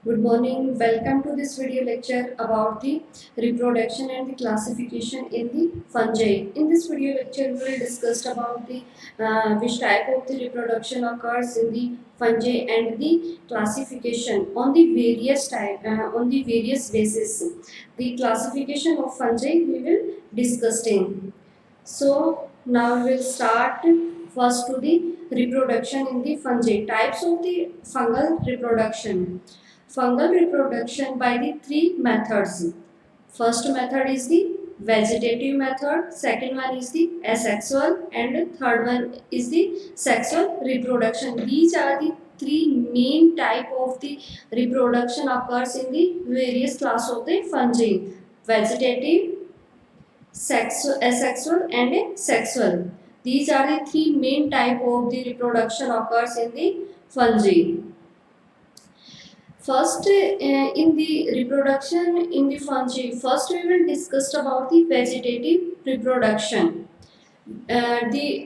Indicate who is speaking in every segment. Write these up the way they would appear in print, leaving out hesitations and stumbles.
Speaker 1: Good morning. Welcome to this video lecture about the reproduction and the classification in the fungi. In this video lecture, we will discuss about the which type of the reproduction occurs in the fungi and the classification on the various type on the various basis. The classification of fungi we will discussing. So now we will start first to the reproduction in the fungi. Types of the fungal reproduction. Fungal reproduction by the three methods. First method is the vegetative method, second one is the asexual, and third one is the sexual reproduction. These are the three main type of the reproduction occurs in the various class of the fungi: vegetative, asexual, and sexual. These are the three main type of the reproduction occurs in the fungi. First, in the reproduction in the fungi, first we will discuss about the vegetative reproduction. The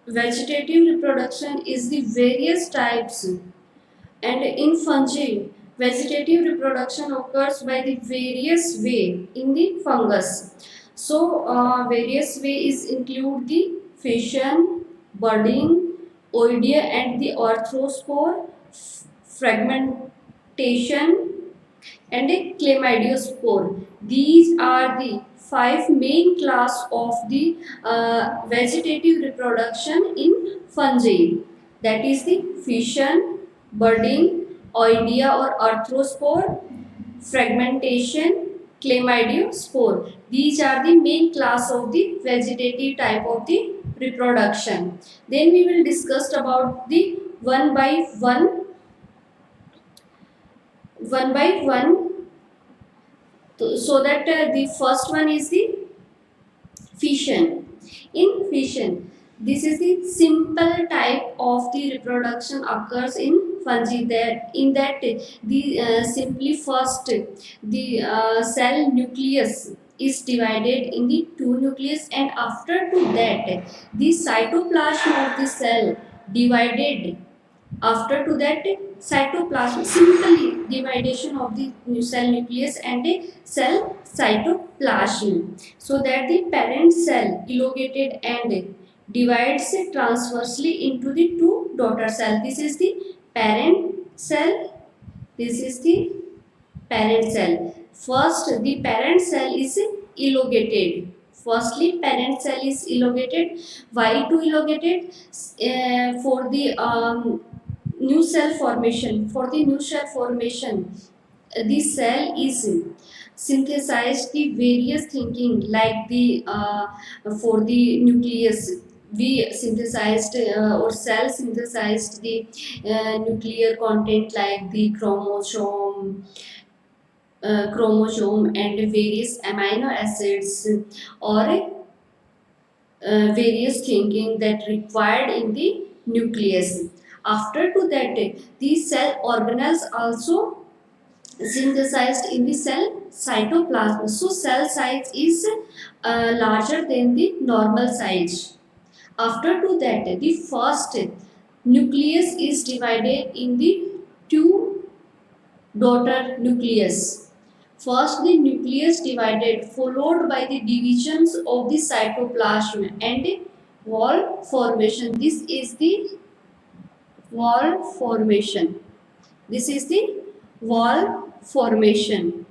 Speaker 1: vegetative reproduction is the various types, and in fungi, vegetative reproduction occurs by the various way in the fungus. So, various ways include the fission, budding, oidea, and the arthrospore, fragmentation, and a chlamydiospore. These are the five main class of the vegetative reproduction in fungi. That is the fission, budding, oidea or arthrospore, fragmentation, chlamydiospore. These are the main class of the vegetative type of the reproduction. Then we will discuss about the one by one, so that the first one is the fission. In fission, this is the simple type of the reproduction occurs in fungi. That in that the simply first the cell nucleus is divided in the two nucleus, and after to that the cytoplasm of the cell divided. After to that, cytoplasm, simply dividation of the cell nucleus and a cell cytoplasm, so that the parent cell elongated and divides transversely into the two daughter cell. This is the parent cell. This is the parent cell. First, the parent cell is elongated. Firstly, parent cell is elongated. Why to elongated? For the new cell formation. For the new cell formation, the cell is synthesized the various thinking, like the for the nucleus we synthesized or cell synthesized the nuclear content, like the chromosome and various amino acids, or various thinking that required in the nucleus. After to that, these cell organelles also synthesized in the cell cytoplasm. So cell size is larger than the normal size. After to that, the first nucleus is divided in the two daughter nucleus. First, the nucleus divided, followed by the divisions of the cytoplasm and wall formation. This is the wall formation. This is the wall formation.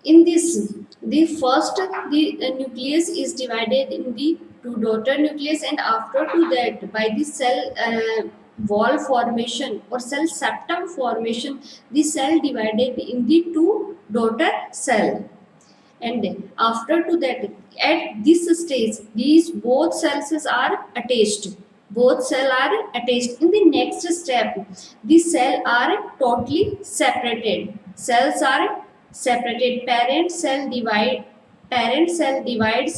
Speaker 1: In this, the first the nucleus is divided in the two daughter nucleus, and after to that, by the cell wall formation or cell septum formation, the cell divided in the two daughter cell. And after to that, at this stage, these both cells are attached. Both cells are attached. In the next step, the cells are totally separated. Cells are separated. Parent cell divides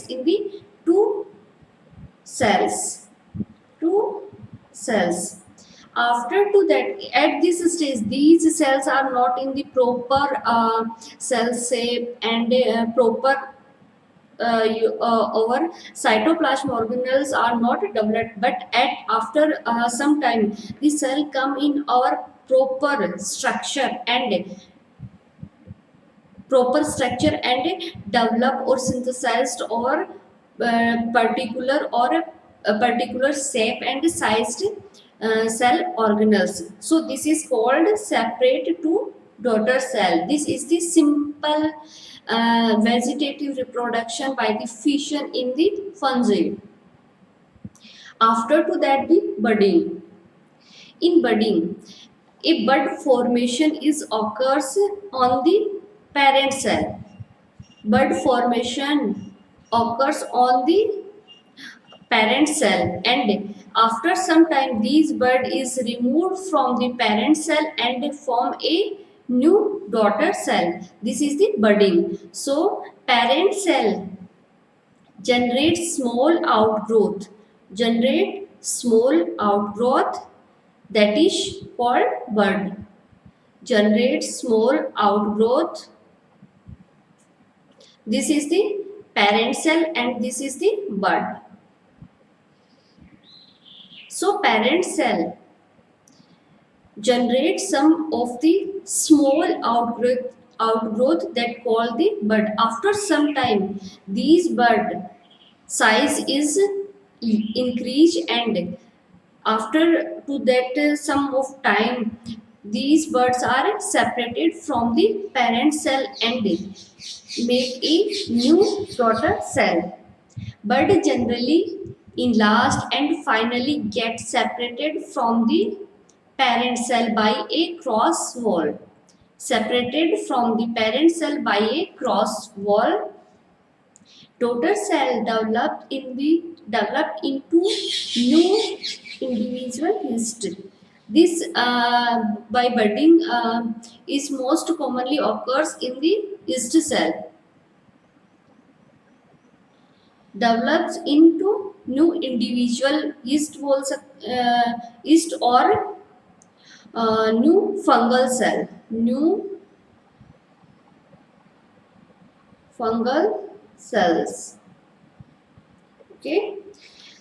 Speaker 1: in the two cells. Two cells. After to that, at this stage, these cells are not in the proper cell shape and proper our cytoplasm organelles are not developed, but after some time the cell come in our proper structure and develop or synthesized or particular shape and sized cell organelles. So this is called separate to daughter cell. This is the simple vegetative reproduction by the fission in the fungi. After to that, the budding. In budding, a bud formation is occurs on the parent cell. Bud formation occurs on the parent cell, and after some time these bud is removed from the parent cell and form a new daughter cell. This is the budding. So parent cell generates small outgrowth, that is called bud. Generates small outgrowth. This is the parent cell and this is the bud. So parent cell generates some of the small outgrowth that called the bud. After some time these bud size is increased, and after to that some of time these buds are separated from the parent cell and make a new daughter cell. Bud generally enlarged and finally get separated from the parent cell by a cross wall. Separated from the parent cell by a cross wall, daughter cell developed into new individual yeast. This by budding is most commonly occurs in the yeast cell. Develops into new individual yeast or new fungal cell. New fungal cells. Okay.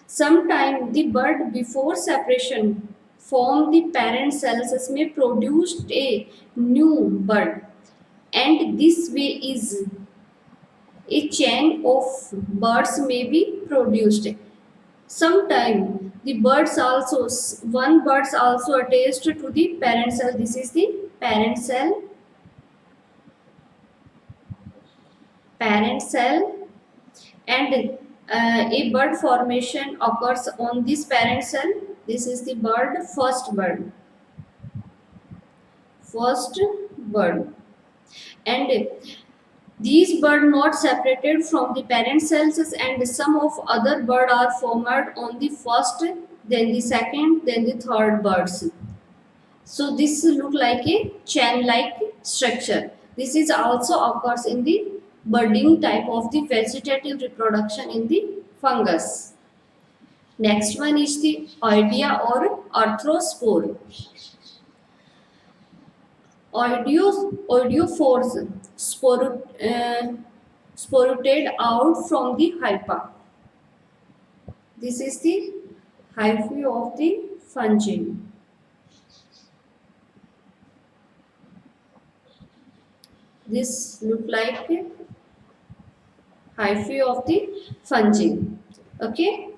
Speaker 1: Sometime the bud before separation from the parent cells may produce a new bud, and this way is a chain of buds may be produced. Sometime the one buds also attached to the parent cell. This is the parent cell. And a bud formation occurs on this parent cell. This is the first bud, and these bud not separated from the parent cells, and some of other bud are formed on the first, then the second, then the third buds. So this look like a chain-like structure. This is also occurs in the budding type of the vegetative reproduction in the fungus. Next one is the oidia or arthrospore. Oidiophores sporulated out from the hypha. This is the hyphae of the fungi. This look like hyphae of the fungi. Okay.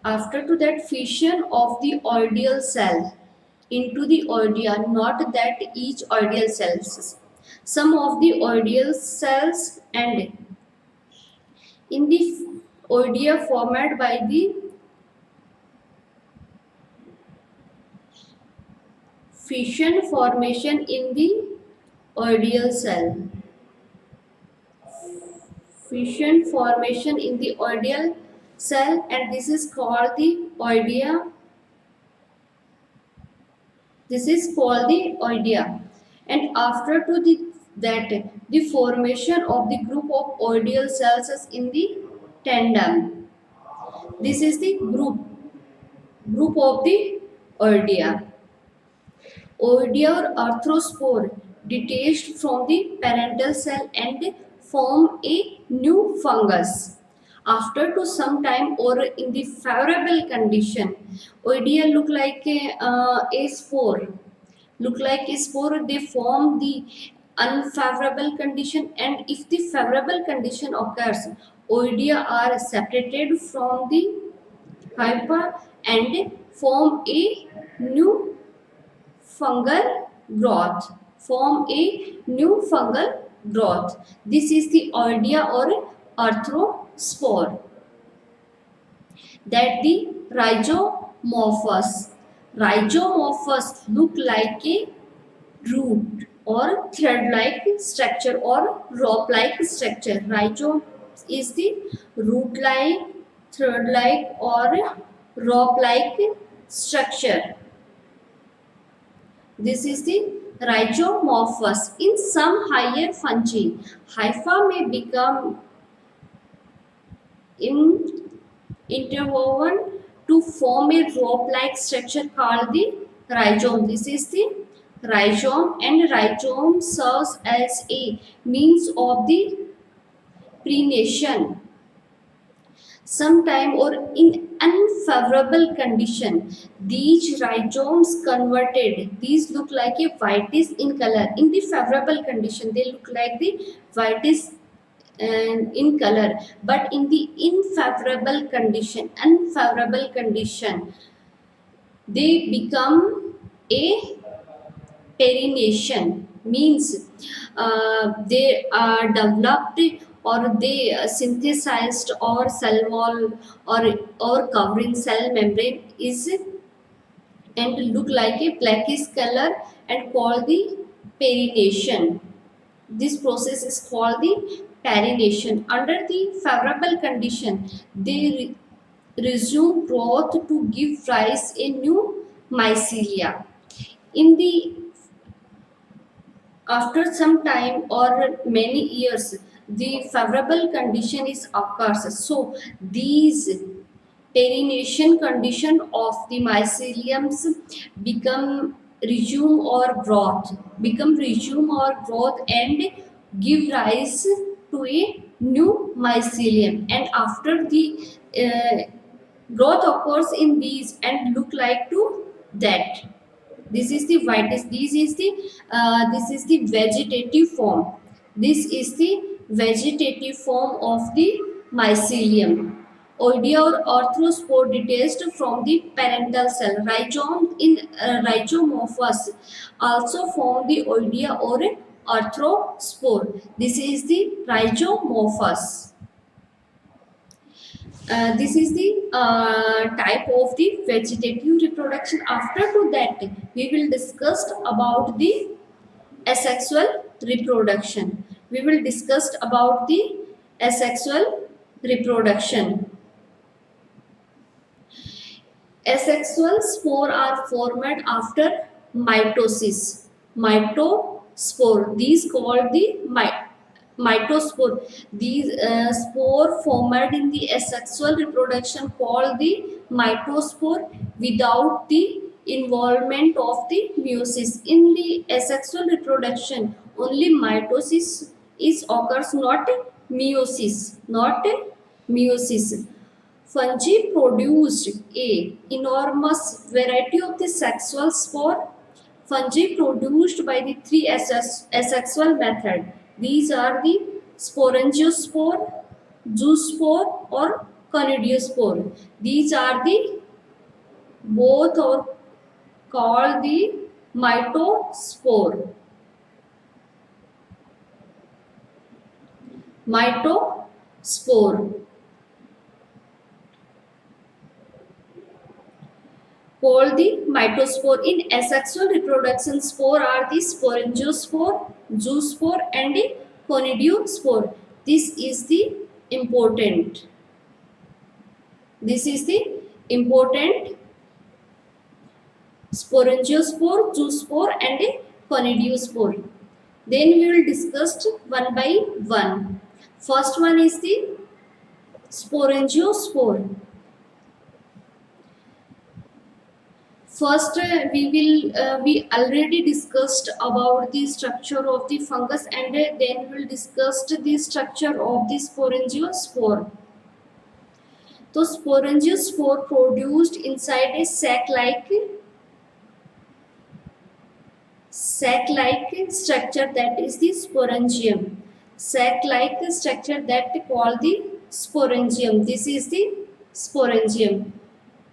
Speaker 1: After to that, fission of the oidial cell into the oidia, not that each oidial cells. Some of the oidial cells and in the oidia formed by the fission formation in the oidial cell. Fission formation in the oidial cell, and this is called the oidia. This is called the oidia. And after to the formation of the group of oidial cells is in the tandem. This is the group of the oidia. Oidia or arthrospore detached from the parental cell and form a new fungus. After to some time or in the favorable condition, oidia a spore. Look like a spore, they form the unfavorable condition, and if the favorable condition occurs, oidia are separated from the hypa and form a new fungal growth. Form a new fungal growth. This is the oidia or arthrospore. That the rhizomorphous. Rhizomorphous look like a root or thread-like structure or rope-like structure. Rhizome is the root-like, thread-like or rope-like structure. This is the rhizomorphous. In some higher fungi, hypha may become interwoven to form a rope-like structure called the rhizome. This is the rhizome, and rhizome serves as a means of the prenation. Sometime or in unfavorable condition, these rhizomes converted. These look like a whitish in color. In the favorable condition, they look like the whitish in color, but in the unfavorable condition, they become a perination. Means they are developed or they synthesized or cell wall or covering cell membrane is and look like a blackish color and called the perination. This process is called the perination. Under the favorable condition, they resume growth to give rise a new mycelia. In the after some time or many years, the favorable condition is occurs. So these perination condition of the myceliums become resume or growth and give rise to a new mycelium, and after the uh, growth occurs in these and look like to that. This is the whitest. This is the vegetative form. This is the vegetative form of the mycelium. Oidia or arthrospore detached from the parental cell. Rhizome in rhizomorphous also form the oidia or arthrospore. This is the rhizomorphous. This is the type of the vegetative reproduction. After to that, we will discuss about the asexual reproduction. We will discuss about the asexual reproduction. Asexual spore are formed after mitosis. Mitospore. These called the mitospore. These spore formed in the asexual reproduction called the mitospore without the involvement of the meiosis. In the asexual reproduction, only mitosis is occurs, not meiosis. Not meiosis. Fungi produced a enormous variety of the sexual spore. Fungi produced by the three asexual method. These are the sporangiospore, zoospore or conidiospore. These are the both or called the mitospore. Mitospore. Called the mitospore. In asexual reproduction, spore are the sporangiospore, zoospore and the conidiospore. This is the important. This is the important sporangiospore, zoospore and a conidiospore. Then we will discuss one by one. First one is the sporangiospore. First, we already discussed about the structure of the fungus, and then we'll discuss the structure of the sporangiospore. So sporangiospore produced inside a sac-like structure, that is the sporangium. Sac-like structure that called the sporangium. This is the sporangium.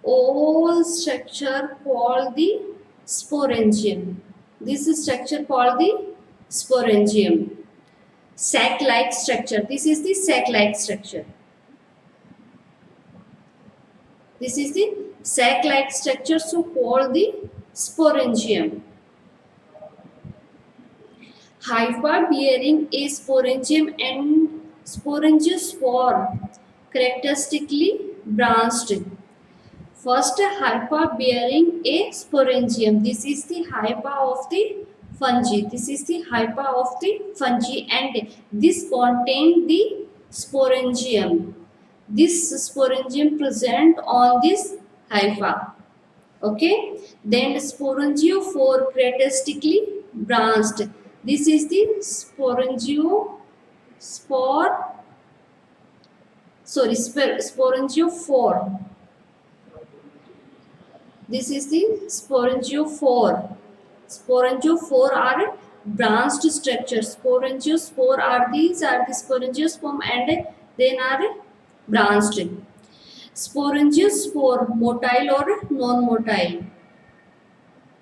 Speaker 1: All structure called the sporangium. This is structure called the sporangium. Sac-like structure. This is the sac-like structure. This is the sac-like structure, so called the sporangium. Hypha bearing a sporangium and sporangiospore characteristically branched. First, hypha bearing a sporangium. This is the hypha of the fungi. This is the hypha of the fungi, and this contain the sporangium. This sporangium present on this hypha. Okay. Then sporangiophore characteristically branched. This is the sporangiophore. This is the sporangiophore. Sporangiophore are branched structures. Sporangiospore are the sporangiosperm, and then are branched. Sporangiospore motile or non-motile.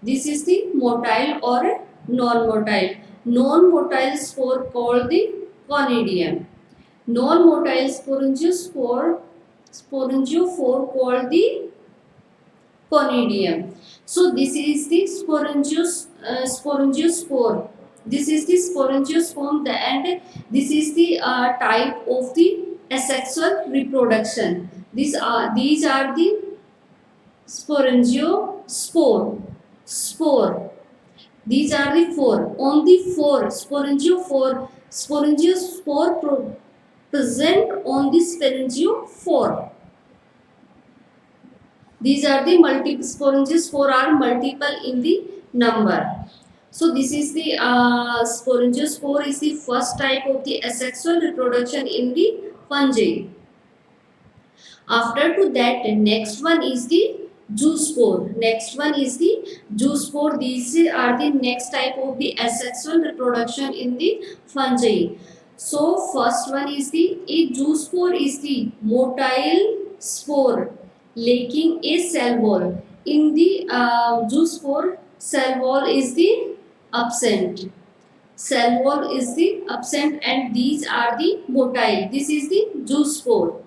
Speaker 1: This is the motile or non-motile. Non-motile spore called the conidium. Non-motile sporangiophore called the conidium. So this is the sporangiospore. This is the sporangiosperm, and this is the type of the asexual reproduction. These are the spore. These are the four. Only four sporangiospore present on the sporangiophore. These are the multiple sporangiospore are multiple in the number. So this is the sporangiospore is the first type of the asexual reproduction in the fungi. After to that, next one is the zoospore. Next one is the zoospore. These are the next type of the asexual reproduction in the fungi. So first one is the zoospore is the motile spore lacking a cell wall. In the zoospore, cell wall is the absent. Cell wall is the absent, and these are the motile. This is the zoospore.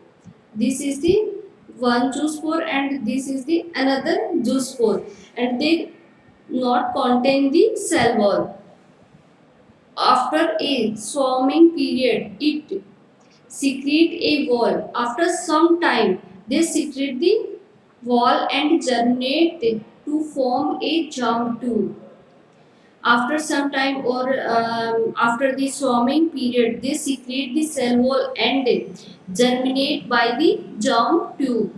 Speaker 1: This is the one zoospore, and this is the another zoospore, and they not contain the cell wall. After a swarming period, it secrete a wall. After some time, they secrete the wall and germinate to form a germ tube. After some time, or after the swarming period, they secrete the cell wall and germinate by the germ tube.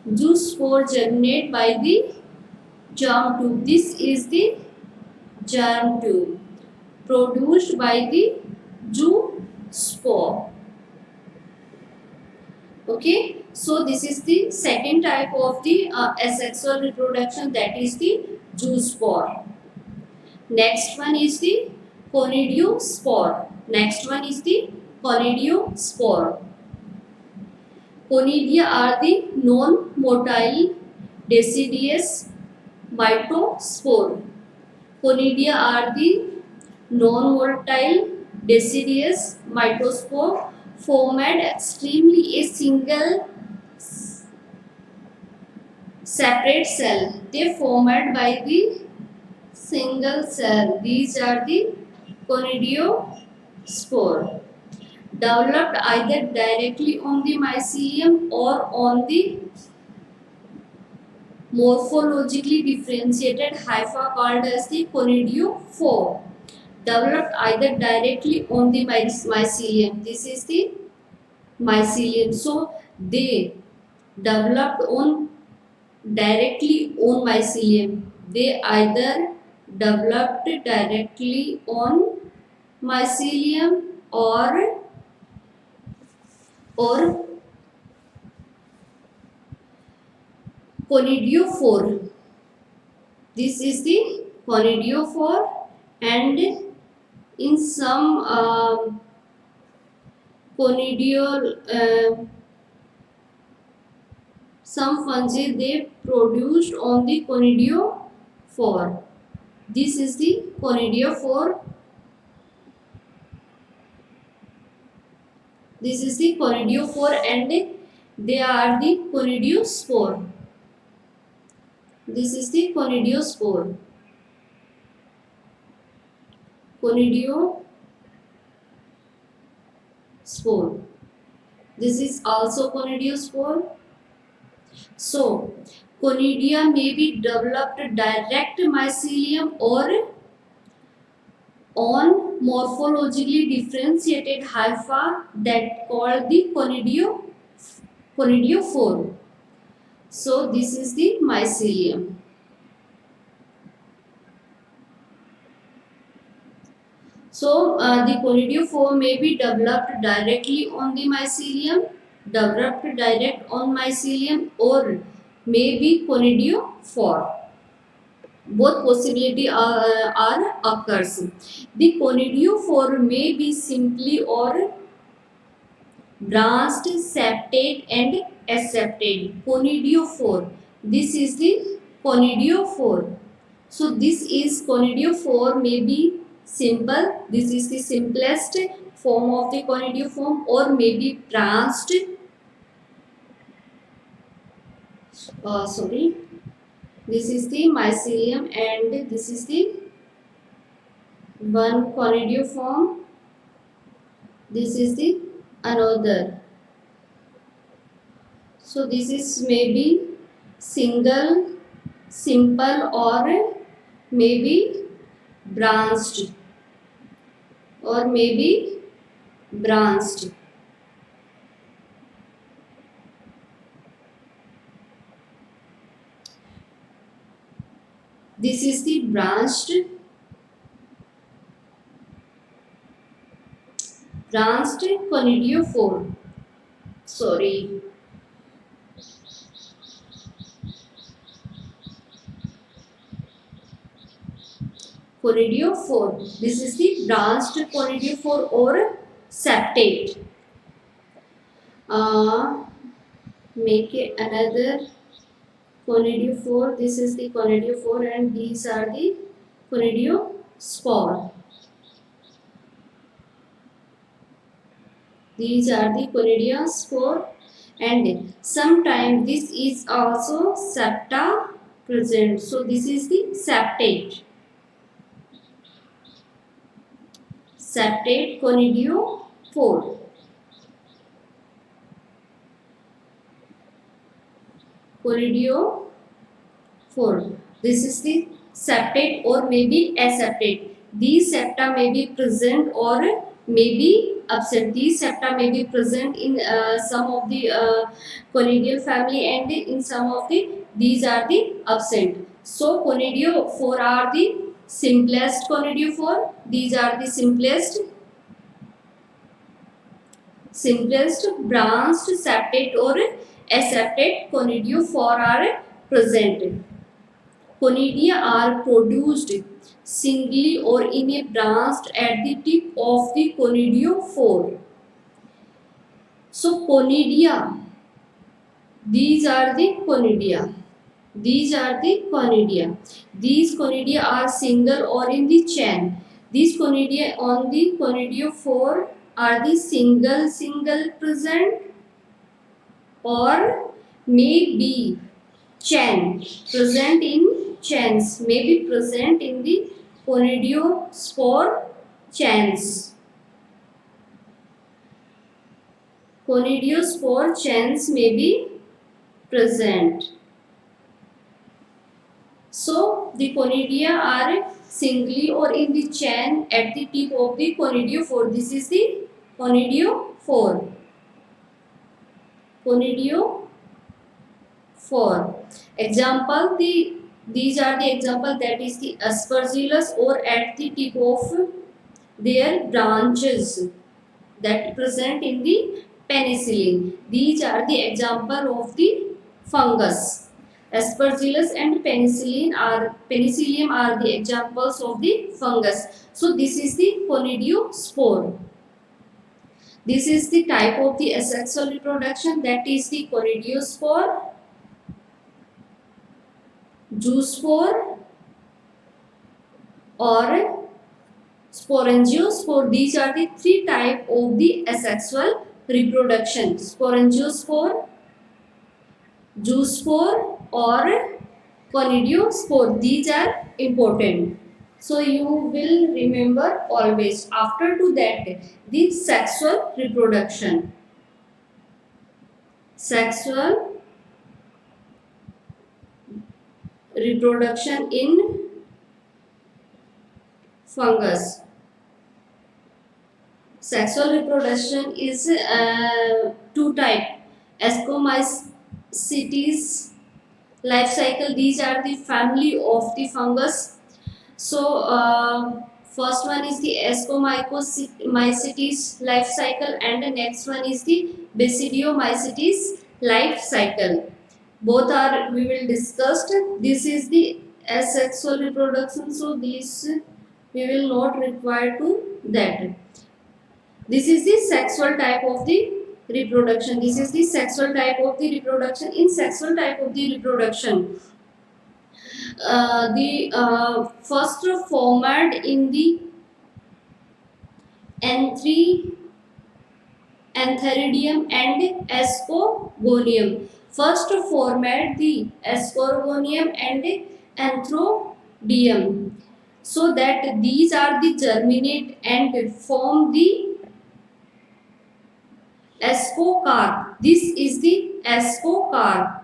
Speaker 1: Zoospore germinate by the germ tube. This is the germ tube produced by the zoospore. Okay, so this is the second type of the asexual reproduction, that is the zoospore. Next one is the conidiospore. Next one is the conidiospore. Conidia are the non-motile deciduous mitospore. Conidia are the non-motile deciduous mitospore formed extremely a single separate cell. They formed by the single cell. These are the conidiospore. Developed either directly on the mycelium or on the morphologically differentiated hypha called as the conidiophore. Developed either directly on the mycelium. This is the mycelium. So they developed on directly on mycelium. They either developed directly on mycelium or conidiophore. This is the conidiophore, and in some conidial some fungi they produced on the conidiophore. This is the conidiophore. This is the conidiophore, and they are the conidiospore. This is the conidiospore. Conidiospore. This is also conidiospore. So, conidia may be developed direct mycelium or on morphologically differentiated hypha that called the conidiophore. So, this is the mycelium. So, the conidiophore may be developed directly on the mycelium, developed direct on mycelium, or may be conidiophore. Both possibility are occurs. The conidiophore may be simply or branched, septate, and aseptate. Conidiophore. This is the conidiophore. So this is conidiophore may be simple. This is the simplest form of the conidiophore, or may be branched. Sorry. This is the mycelium, and this is the one conidioform. This is the another. So this is maybe single, simple, or maybe branched, or maybe branched. This is the branched conidiophore. Sorry. Conidiophore. This is the branched conidiophore or septate. Make another conidiophore. This is the conidiophore, and these are the conidiospore. These are the conidiospore, and sometimes this is also septa present. So this is the septate. Septate conidiophore. Conidiophore. This is the septate or maybe aseptate. These septa may be present or may be absent. These septa may be present in some of the conidial family, and in some of the these are the absent. So conidiophore are the simplest conidiophore. These are the simplest branched septate or aseptate conidiophore are present. Conidia are produced singly or in a branch at the tip of the conidiophore. So conidia, these are the conidia. These are the conidia. These conidia are single or in the chain. These conidia on the conidiophore are the single present, or may be chain present in chains, may be present in the conidiospore chains. Conidiospore chains may be present. So the conidia are singly or in the chain at the tip of the conidiophore. This is the conidiophore. Conidiophore. Example, these are the example, that is the aspergillus or at the tip of their branches that present in the penicillin. These are the example of the fungus. Aspergillus and penicillium are the examples of the fungus. So this is the conidiospore. This is the type of the asexual reproduction, that is the conidiospore, zoospore or sporangiospore. These are the three types of the asexual reproduction: sporangiospore, zoospore or conidiospore. These are important. So you will remember always. After to that, the sexual reproduction. Sexual reproduction in fungus. Sexual reproduction is two type: Ascomycetes life cycle. These are the family of the fungus. So first one is the Ascomycetes life cycle, and the next one is the Basidiomycetes life cycle. Both are we will discuss. This is the asexual reproduction, so these we will not require to that. This is the sexual type of the reproduction. This is the sexual type of the reproduction. In sexual type of the reproduction, the first formed in the Antheridium and Ascogonium. First formed the Ascogonium and Antheridium. So that these are the germinate and form the ascocarp. This is the ascocarp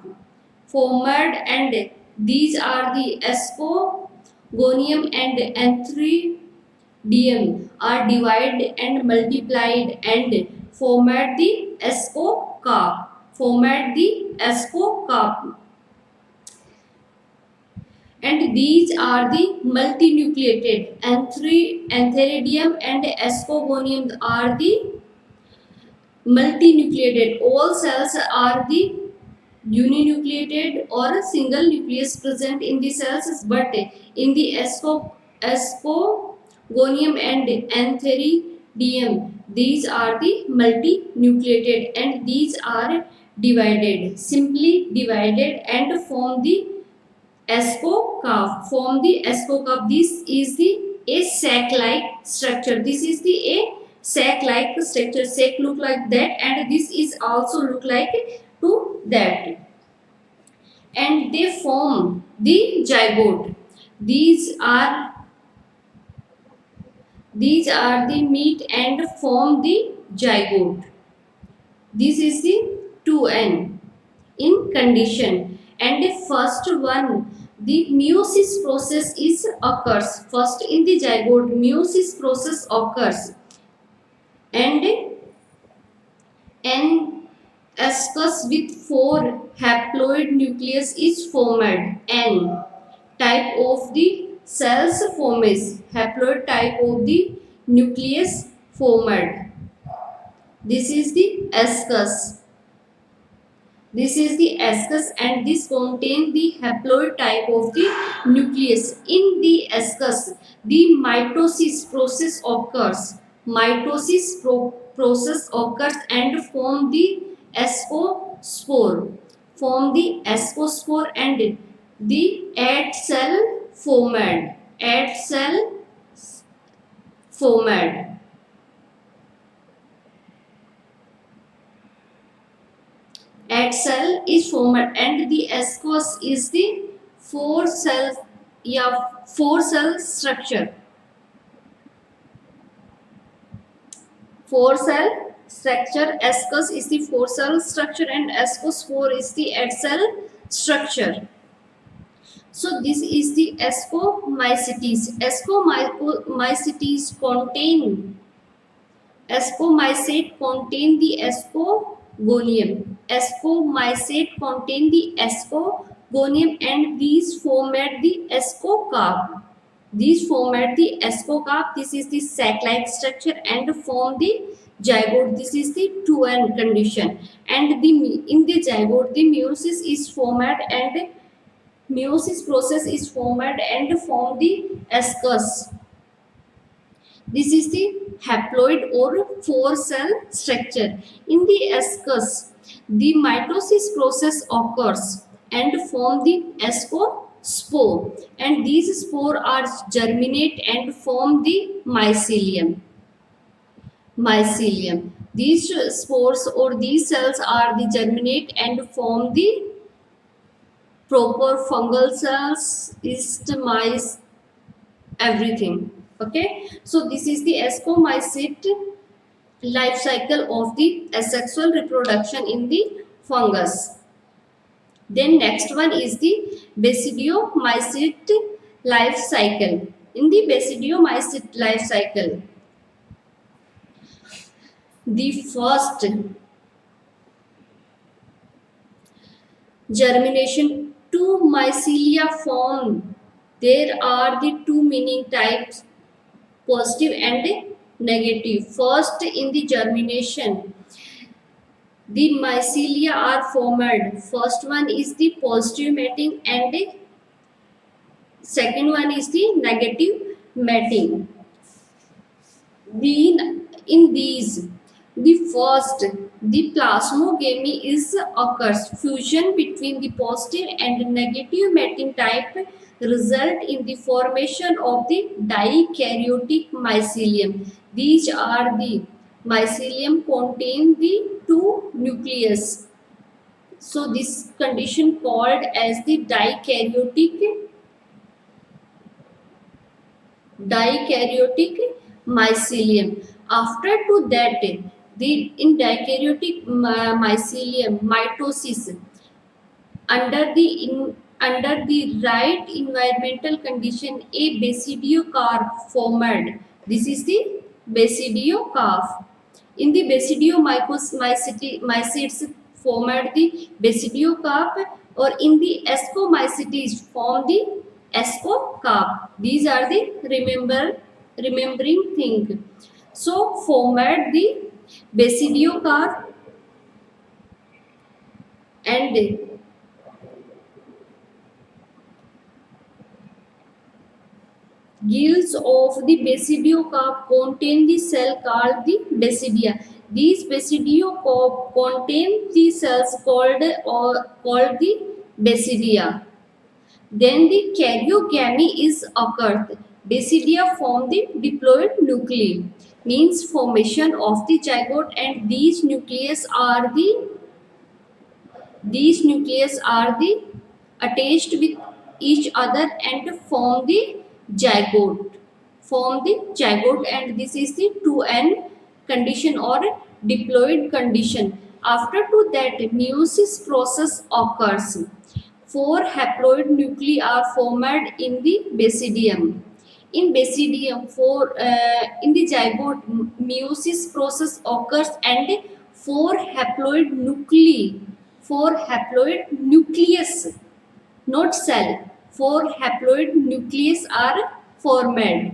Speaker 1: formed, and these are the Ascogonium and Antheridium are divided and multiplied and formed the ascocarp. Formed the ascocarp. And these are the multinucleated. Antheridium and Ascogonium are the multinucleated. All cells are the uninucleated or a single nucleus present in the cells, but in the Ascogonium and Antheridium, these are the multinucleated, and these are divided, simply divided, and form the ascocarp. Form the ascocarp. This is the a sac-like structure. This is the a sac-like structure. Sac look like that, and this is also look like to that, and they form the zygote. These are the meat and form the zygote. This is the 2n in condition, and the first one, the meiosis process is occurs. First in the zygote, meiosis process occurs, and an ascus with 4 haploid nucleus is formed. N type of the cells forms, haploid type of the nucleus formed. This is the ascus. This is the ascus, and this contains the haploid type of the nucleus. In the ascus, the mitosis process occurs. Process occurs and form the ascospore. Form the ascospore, and the ad cell formed. Ad cell formed. Ad cell is formed, and the ascus is the 4-cell structure. 4-cell structure. Ascus is the 4-cell structure, and ascospore is the ad cell structure. So this is the Ascomycetes. Ascomycetes contain Ascomycete contain the Ascogonium. Ascomycete contain the Ascogonium. gonium, and these format the ascocarp. These format the ascocarp. This is the sac-like structure and form the zygote. This is the 2N condition. And in the zygote, the meiosis is formed and meiosis process is formed and form the ascus. This is the haploid or 4-cell structure. In the ascus, the mitosis process occurs and form the ascospore, and these spores are germinate and form the mycelium. Mycelium. These spores or these cells are the germinate and form the proper fungal cells, istomyce, everything. Okay, so this is the ascomycete life cycle of the asexual reproduction in the fungus. Then next one is the basidiomycete life cycle. In the basidiomycete life cycle, the first germination, two mycelia form. There are the two meaning types, positive and negative. First, in the germination, the mycelia are formed. First one is the positive mating and the second one is the negative mating. In these, the first, the plasmogamy is occurs. Fusion between the positive and negative mating type result in the formation of the dikaryotic mycelium. These are the mycelium contain the two nucleus. So this condition called as the dikaryotic mycelium. After to that, the in dikaryotic mycelium mitosis under the right environmental condition, a basidiocarp formed. This is the basidiocarp. In the basidiomacetes formed the basidiocarp, or in the ascomycetes form the ascocarp. These are the remembering thing. So formed the basidiocarp and gills of the basidiocarp contain the cell called the basidia. These basidiocarp contain the cells called the basidia. Then the karyogamy is occurred. Basidia form the diploid nuclei, means formation of the zygote, and these nucleus are the attached with each other and form the zygote. And this is the 2N condition or diploid condition. After to that, meiosis process occurs. 4 haploid nuclei are formed in the basidium. In basidium, in the zygote, meiosis process occurs and 4 haploid nuclei, 4 haploid nucleus, not cell, 4 haploid nucleus are formed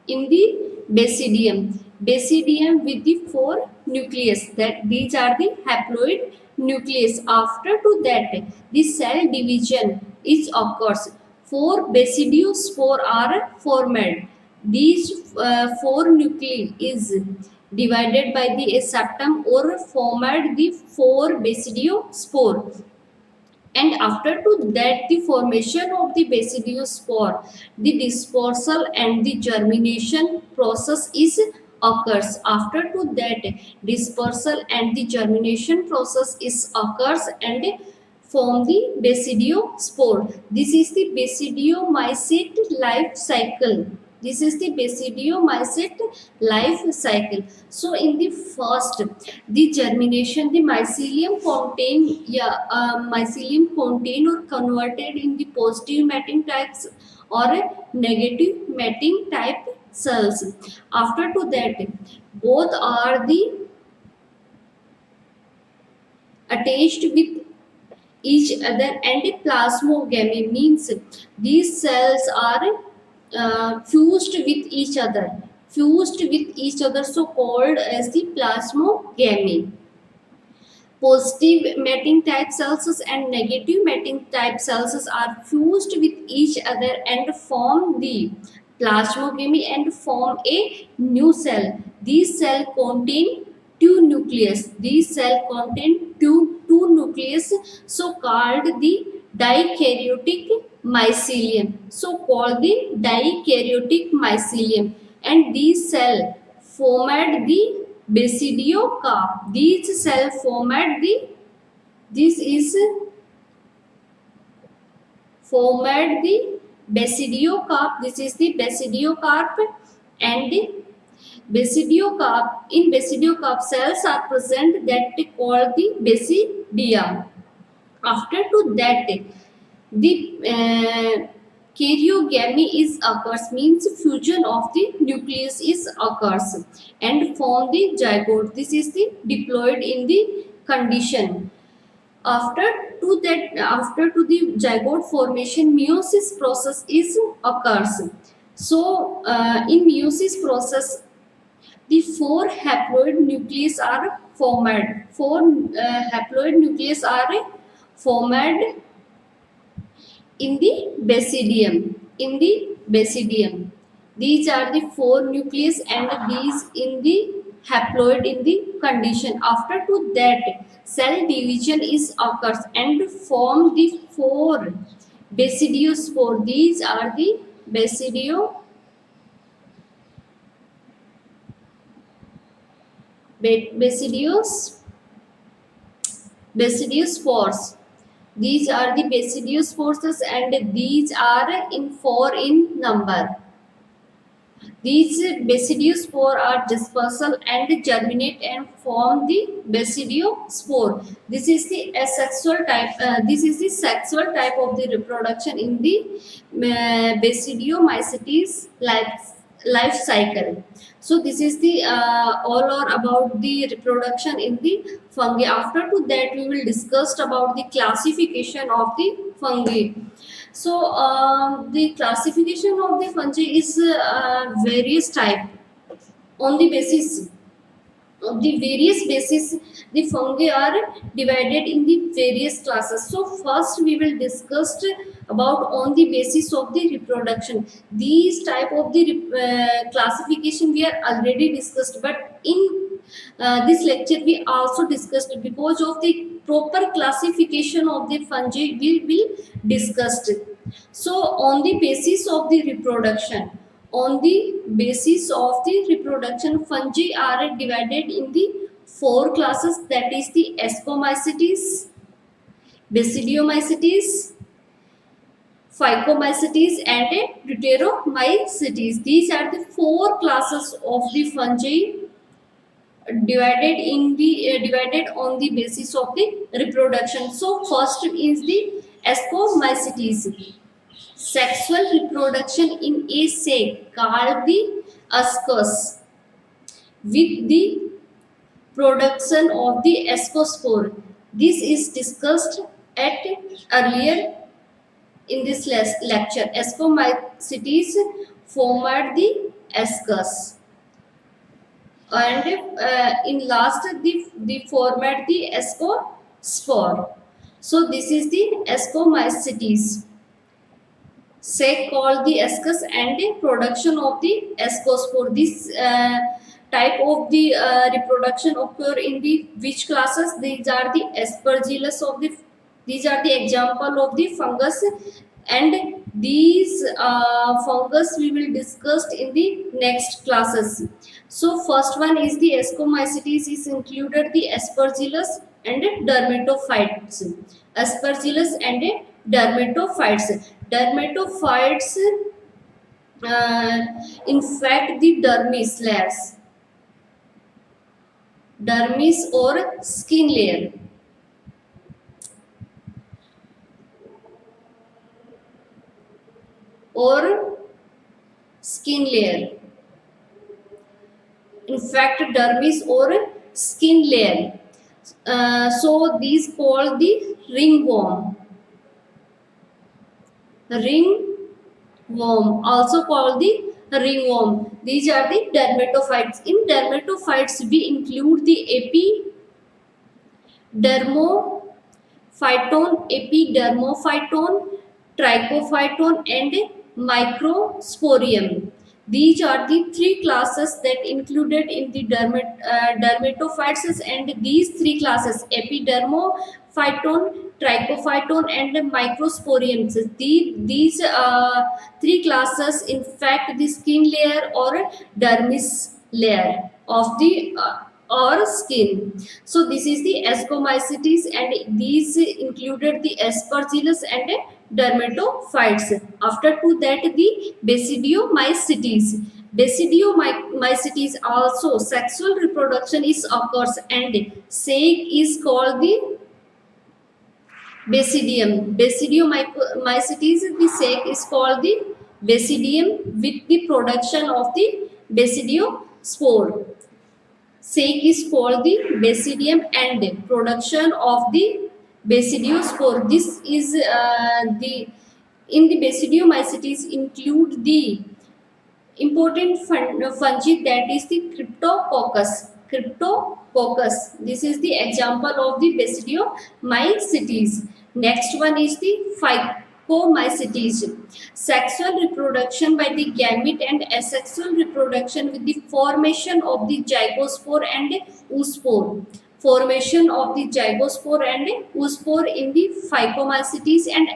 Speaker 1: in the basidium. Basidium with the 4 nucleus, that these are the haploid nucleus. After to that, the cell division is occurs. 4 basidiospore are formed. These 4 nuclei is divided by the septum or formed the 4 basidiospore. And after to that, the formation of the basidiospore, the dispersal and the germination process is occurs. After to that, dispersal and the germination process is occurs and form the basidiospore. This is the basidiomycete life cycle. This is the basidiomycete life cycle. So in the first, the germination, the mycelium contain or converted in the positive mating types or negative mating type cells. After to that, both are the attached with each other, and plasmogamy means these cells are fused with each other, so called as the plasmogamy. Positive mating type cells and negative mating type cells are fused with each other and form the plasmogamy and form a new cell. These cells contain two nucleus. Two nucleus, so called the dikaryotic mycelium. And these cells formed the basidiocarp. These cell formed the this is formed the basidiocarp. This is the basidiocarp, and the basidiocarp cells are present that called the basidia. After to that, the karyogamy is occurs, means fusion of the nucleus is occurs and form the zygote. This is the diploid in the condition. After to the zygote formation, meiosis process is occurs. So in meiosis process, the four haploid nucleus are formed. Four haploid nucleus are formed in the basidium. These are the four nucleus, and these in the haploid in the condition. After to that, cell division is occurs and form the four basidiospore. These are the basidios basidiospores. These are the basidiospores, and these are in four in number. These basidiospore are dispersal and germinate and form the basidiospore. This is the asexual type. This is the sexual type of the reproduction in the Basidiomycetes life cycle. So this is the all or about the reproduction in the fungi. After to that, we will discuss about the classification of the fungi. So the classification of the fungi is various type. On the basis of the various basis, the fungi are divided in the various classes. So first we will discuss about on the basis of the reproduction. These type of the classification we are already discussed, but in this lecture we also discussed, because of the proper classification of the fungi we will discussed. So on the basis of the reproduction, fungi are divided in the four classes, that is the Ascomycetes, Basidiomycetes, Phycomycetes, and Deuteromycetes. These are the four classes of the fungi divided on the basis of the reproduction. So first is the Ascomycetes. Sexual reproduction in a sac called the ascus, with the production of the ascospore. This is discussed at earlier in this lecture. Ascomycetes formed the ascus, and in last the formed the ascospore. So this is the Ascomycetes. Sac called the ascus, and the production of the ascospore. This type of the reproduction occur in the which classes? These are the Aspergillus of the. These are the example of the fungus, and these fungus we will discuss in the next classes. So first one is the Ascomycetes, is included the Aspergillus and dermatophytes. Aspergillus and dermatophytes. Dermatophytes infect the dermis or skin layer. Infect dermis or skin layer. So these called the ringworm. Ringworm, also called the ringworm. These are the dermatophytes. In dermatophytes, we include the epidermophyton, trichophyton, and microsporium. These are the three classes that included in the dermatophytes, and these three classes, epidermophyton, trichophyton, and microsporium. These three classes infect the skin layer or dermis layer of the or skin. So this is the ascomycetes, and these included the aspergillus and dermatophytes. After to that, the basidiomycetes. Basidiomycetes also sexual reproduction is occurs, and sac is called the basidium. Basidiomycetes, the sac is called the basidium with the production of the basidiospore. Sac is called the basidium, and production of the basidiospore. This is the in the basidiomycetes include the important fungi, that is the cryptococcus. Cryptococcus. This is the example of the basidiomycetes. Next one is the Phycomycetes. Sexual reproduction by the gamete and asexual reproduction with the formation of the zygospore and oospore. Formation of the zygospore and oospore in the Phycomycetes, and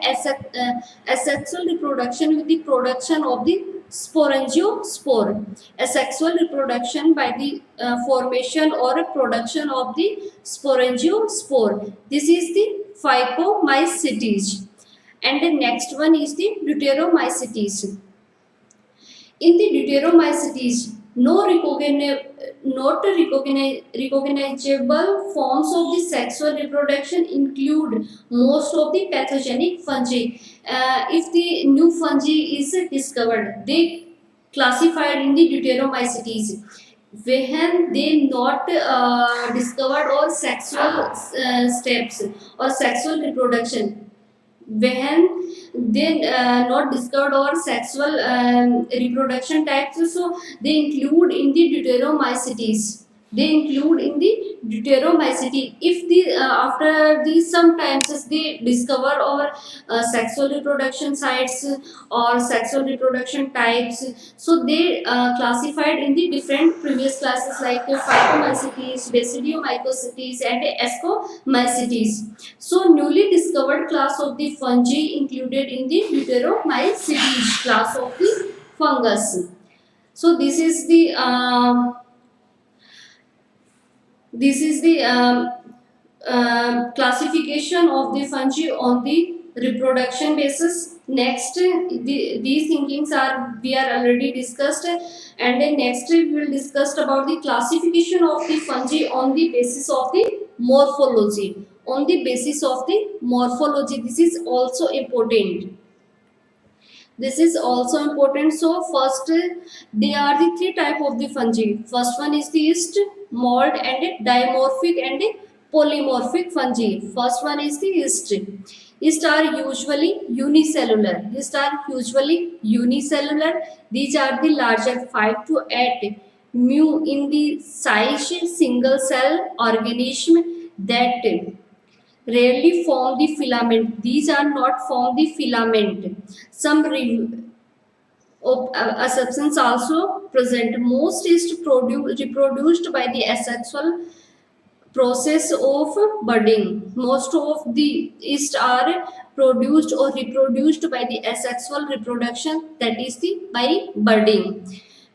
Speaker 1: asexual reproduction with the production of the sporangiospore. Asexual reproduction by the formation or production of the sporangiospore. This is the Phycomycetes. And the next one is the Deuteromycetes. In the Deuteromycetes, not recognizable forms of the sexual reproduction include most of the pathogenic fungi. If the new fungi is discovered, they classified in the Deuteromycetes. When they not discovered or sexual steps or sexual reproduction, when they not discovered or sexual reproduction types, so they include in the Deuteromycetes. They include in the Deuteromycetes. If the after these sometimes they discover or sexual reproduction sites or sexual reproduction types, so they classified in the different previous classes like Phycomycetes, Basidiomycetes, and Ascomycetes. So newly discovered class of the fungi included in the Deuteromycetes class of the fungus. So this is the classification of the fungi on the reproduction basis. Next, these thinkings are we are already discussed, and then next we will discuss about the classification of the fungi on the basis of the morphology. On the basis of the morphology, this is also important. This is also important. So first, they are the three type of the fungi. First one is the yeast, mold, and dimorphic and polymorphic fungi. First one is the yeast. Yeast are usually unicellular. Yeast are usually unicellular. These are the larger 5 to 8 mu in the size, single cell organism that rarely form the filament. These are not form the filament. Some substance also present. Most is reproduced by the asexual process of budding. Most of the yeast are produced or reproduced by the asexual reproduction, that is the by budding.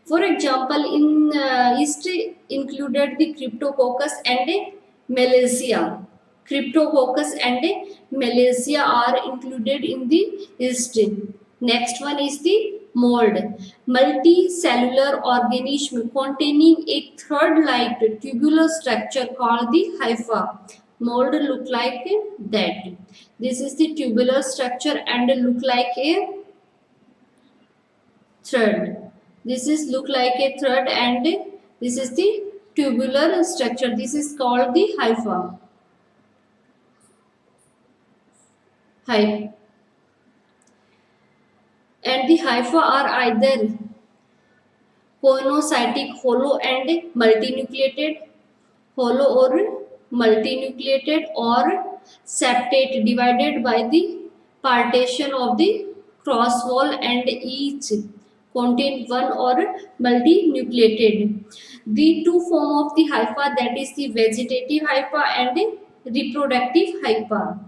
Speaker 1: For example, in yeast included the Cryptococcus and Malacia. Cryptococcus and Malacia are included in the yeast. Next one is the mold. Multicellular organism containing a thread-like tubular structure called the hypha. Mold look like that. This is the tubular structure and look like a thread. This is look like a thread, and this is the tubular structure. This is called the hypha. Hy- and the hypha are either conocytic, hollow and multinucleated, hollow or multinucleated, or septate, divided by the partition of the cross wall, and each contain one or multinucleated. The two form of the hypha, that is the vegetative hypha and reproductive hypha.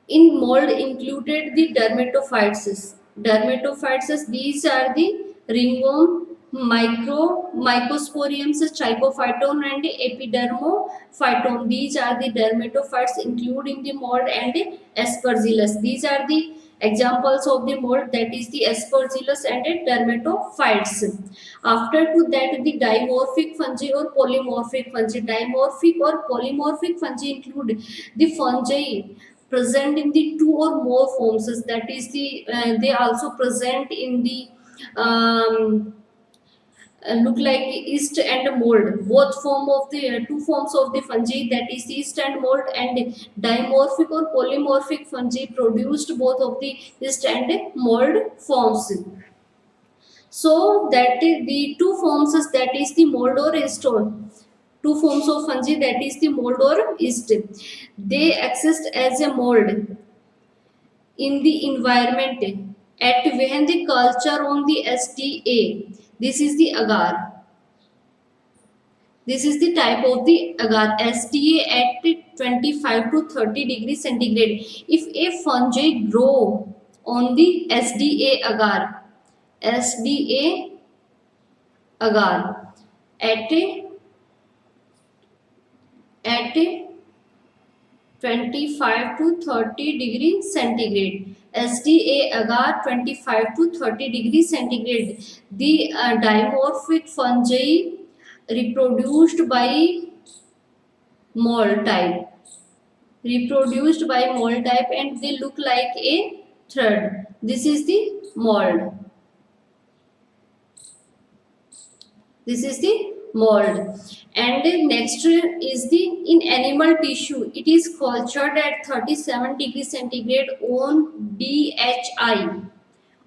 Speaker 1: In mold included the dermatophytes. Dermatophytes, these are the ringworm, mycosporiums, trichophyton and epidermophyton. These are the dermatophytes including the mold and aspergillus. These are the examples of the mold, that is the aspergillus and dermatophytes. After to that, the dimorphic fungi or polymorphic fungi. Dimorphic or polymorphic fungi include the fungi present in the two or more forms, that is the they also present in the look like yeast and mold, both form of the two forms of the fungi, that is yeast and mold, and dimorphic or polymorphic fungi produced both of the yeast and mold forms. So that the two forms is, that is the mold or yeast, or two forms of fungi, that is the mold or yeast, they exist as a mold in the environment at when the culture on the SDA. This is the agar. This is the type of the agar. SDA at 25 to 30 degrees centigrade. If a fungi grow on the SDA agar, SDA agar at at 25 to 30 degree centigrade. SDA agar 25 to 30 degree centigrade. The dimorphic fungi reproduced by mold type. Reproduced by mold type, and they look like a thread. This is the mold. This is the mold. And next is the in animal tissue. It is cultured at 37 degrees centigrade on DHI,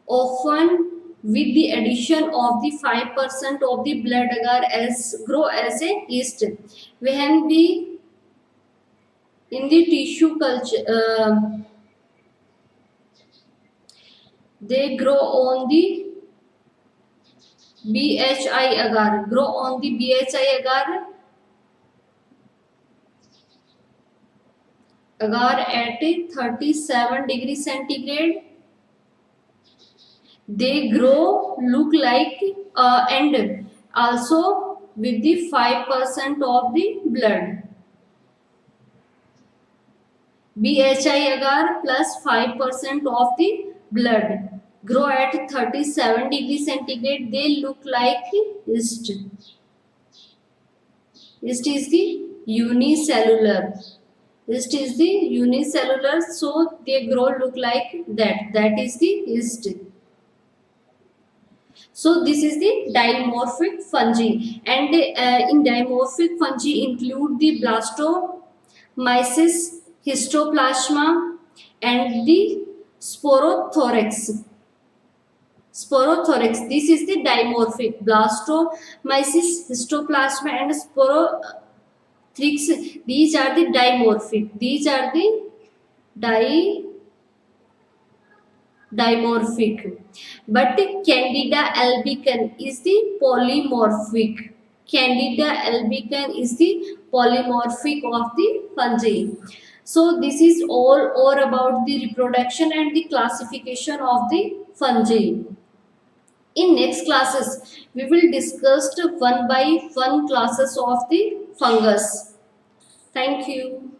Speaker 1: often with the addition of the 5% of the blood agar as grow as a yeast. When we in the tissue culture, they grow on the BHI agar, grow on the BHI agar at 37 degrees centigrade. They grow look like and also with the 5% of the blood. BHI agar plus 5% of the blood grow at 37 degrees centigrade. They look like yeast. Yeast is the unicellular. Yeast is the unicellular, so they grow look like that. That is the yeast. So this is the dimorphic fungi, and in dimorphic fungi include the blastomyces, histoplasma, and the sporothorax. Sporothorax. This is the dimorphic. Blastomyces, histoplasma, and sporothorax. These are the dimorphic. These are the dimorphic. But Candida albicans is the polymorphic. Candida albicans is the polymorphic of the fungi. So this is all about the reproduction and the classification of the fungi. In next classes, we will discuss one by one classes of the fungus. Thank you.